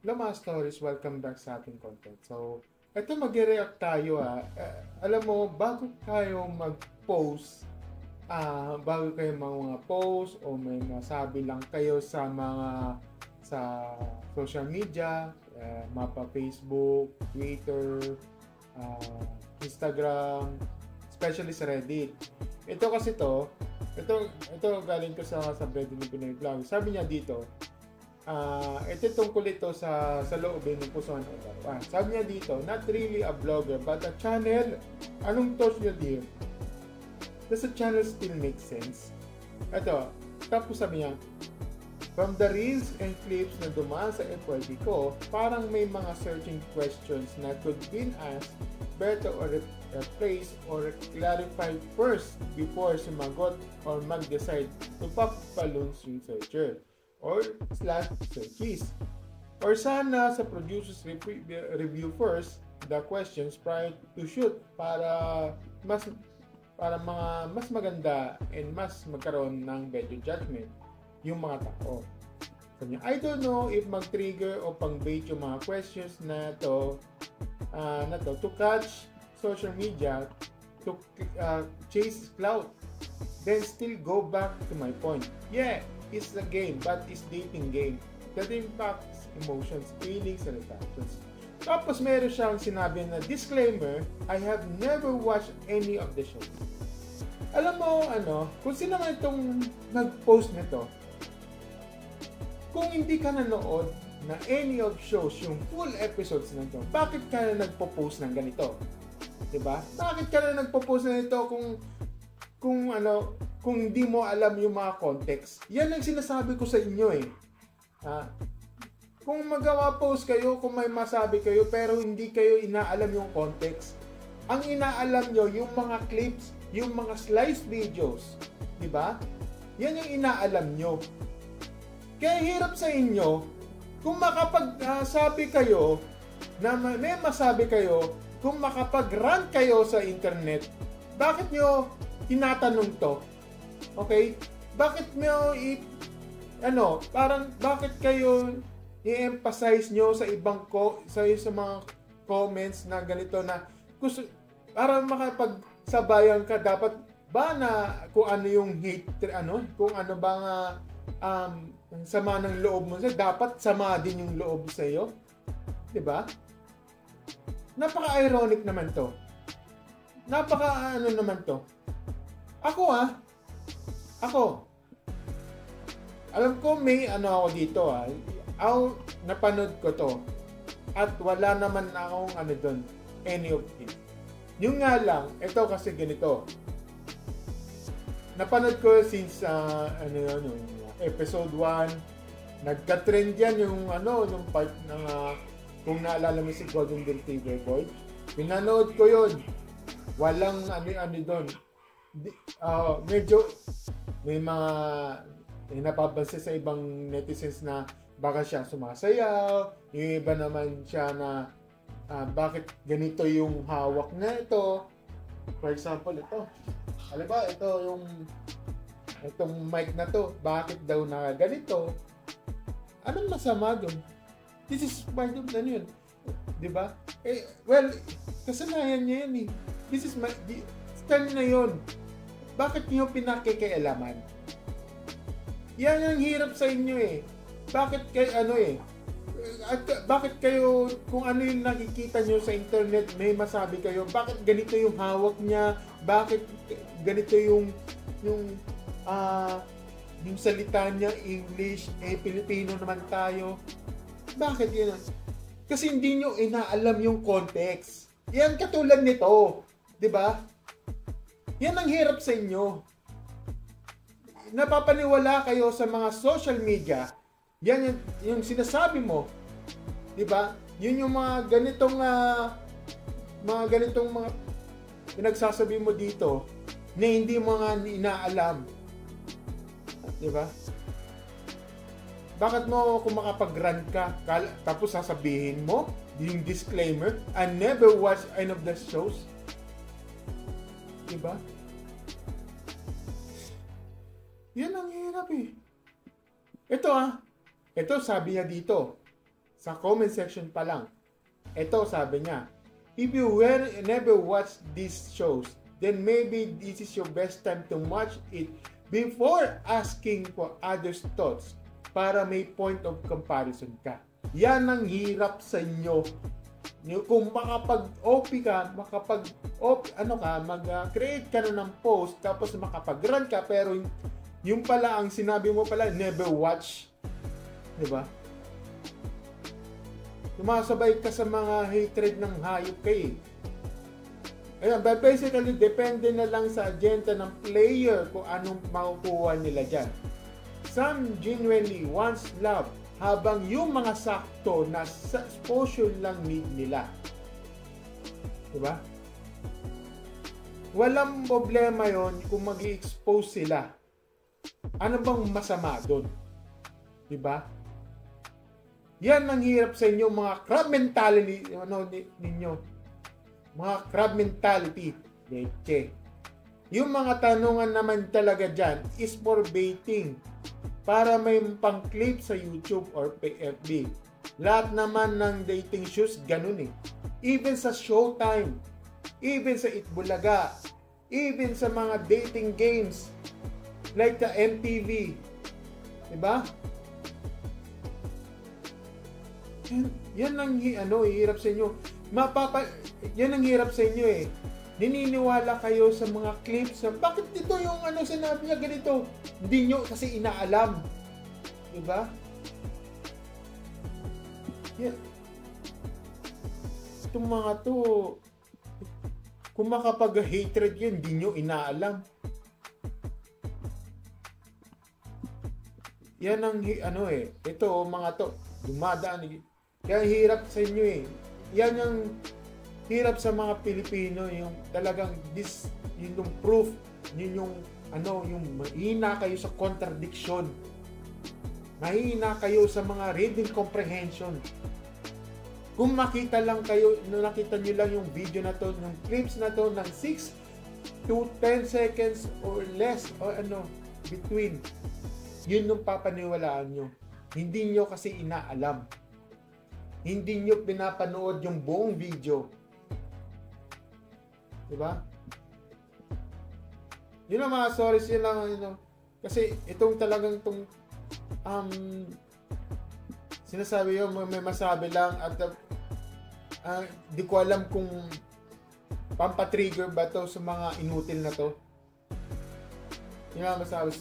Lama Stories, welcome back sa ating content. So, ito mag-react tayo alam mo, bago tayo mag-post, bago kayo mga post o may masabi lang kayo sa social media, mapa Facebook, Twitter, Instagram, especially sa Reddit. Ito kasi ito galing ko sa Reddit ng Pinoy Vlog. Sabi niya dito, ito tungkol ito sa loobin ng Puson Usapan. Sabi niya dito, not really a blogger, but a channel. Anong thoughts niya dear? Does a channel still make sense? Ito, tapos sabi niya, from the reels and clips na dumaan sa FYP ko, parang may mga searching questions na could been asked better or replace or clarify first before sumagot or mag-decide to pop balloons yung searcher or slash searches. Or sana sa producers review first the questions prior to shoot para mas maganda and mas magkaroon ng better judgment yung mga tao. Kanya, I don't know if mag-trigger o pang-bait yung mga questions na to to catch social media to chase clout. Then still go back to my point. Yeah, it's a game, but it's dating game that impacts emotions, feelings, and reactions. Tapos meron siyang sinabi na disclaimer, I have never watched any of the shows. Alam mo, kung sino man itong nag-post nito, kung hindi ka nanood na any of shows, yung full episodes na ito, bakit ka na nagpo-post ng ganito? Diba? Bakit ka na nagpo-post na ito kung hindi mo alam yung mga context? Yan ang sinasabi ko sa inyo eh. Kung magawa post kayo, kung may masabi kayo, pero hindi kayo inaalam yung context, ang inaalam nyo yung mga clips, yung mga slice videos. Diba? Yan yung inaalam nyo. Kaya hirap sa inyo kung makapagsabi kayo na may masabi kayo, kung makapag-rant kayo sa internet, bakit nyo tinatanong to? Okay? Bakit nyo bakit kayo i-emphasize nyo sa sa mga comments na ganito na gusto, para makapagsabayan ka, dapat ba na kung ano yung hate, kung ano ba nga ang sama ng loob mo dapat sama din yung loob sa iyo, 'di ba? Napaka-ironic naman 'to. Naman 'to. Ako alam ko may ako dito napanood ko 'to at wala naman akong doon, any of it. Yung nga lang, ito kasi ganito. Napanood ko since episode 1, nagka-trend yan yung part ng kung naalala mo si Golden Retriever Boy. Pinanood ko yun. Walang doon. Medyo may mga napapansin sa ibang netizens na baka siya sumasayaw, yung iba naman siya na bakit ganito yung hawak na ito. For example, ito. Alam ba, itong mic na to, bakit daw na ganito? Anong masama doon? This is part of yun. Diba? Well, kasalanan niya yan eh. This is style na yun. Bakit niyo pinakikialaman? Yan ang hirap sa inyo eh. Bakit kayo bakit kayo, kung ano yung nakikita nyo sa internet, may masabi kayo, bakit ganito yung hawak niya, bakit ganito yung salita niya, English, Pilipino naman tayo. Bakit yun? Kasi hindi nyo inaalam yung context. Yan katulad nito. 'Di ba? Yan ang hirap sa inyo. Napapaniwala kayo sa mga social media. Yan yung sinasabi mo. 'Di ba? Yun yung mga ganitong pinagsasabi mo dito na hindi mo nga inaalam. 'Di ba? Bakit mo kung makapag-rant ka, tapos sasabihin mo yung disclaimer, I never watched any of the shows? 'Di ba? Yan ang hirap eh. Ito sabi niya dito. Sa comment section pa lang. Ito sabi niya, if you never watch these shows, then maybe this is your best time to watch it before asking for others' thoughts para may point of comparison ka. Yan ang hirap sa inyo. Kung makapag-OP ka, mag-create ka na ng post, tapos makapag-run ka, pero yung pala, ang sinabi mo pala, never watch. Diba? Sumasabay ka sa mga hatred ng hayop kayo. Ayan, but basically, depende na lang sa agenda ng player kung anong makukuha nila dyan. Some genuinely wants love, habang yung mga sakto na exposure lang need nila. Diba? Walang problema yon kung mag-i-expose sila. Ano bang masama doon? Diba? Yan ang hirap sa inyo, mga crab mentality, ninyo. Mga crab mentality. Leche. Yung mga tanungan naman talaga dyan is for baiting. Para may pang-clip sa YouTube or FB. Lahat naman ng dating shows, ganun eh. Even sa Showtime, even sa Itbulaga, even sa mga dating games, like the MTV. Diba? Yan ang hirap sa inyo. Yan ang hirap sa inyo eh. Nininiwala kayo sa mga clips na, bakit dito yung sinabi niya ganito? Hindi nyo kasi inaalam. Diba? Yeah. Itong mga to, kung makapag-hatred yun, hindi nyo inaalam. Yan ang ito mga to, dumadaan. Kaya hirap sa inyo eh. Yan ang hirap sa mga Pilipino, yung talagang yung proof, yung mahina kayo sa contradiction. Mahina kayo sa mga reading comprehension. Kung nakita nyo lang yung video na to, yung clips na to ng 6 to 10 seconds or less, or between, yun yung papaniwalaan nyo. Hindi nyo kasi inaalam. Hindi nyo pinapanood yung buong video. Diba? Yun ang mga stories, yun lang, kasi itong talagang sinasabi yun, may masabi lang at di ko alam kung pampatrigger ba to sa mga inutil na to. Yun ang masabi.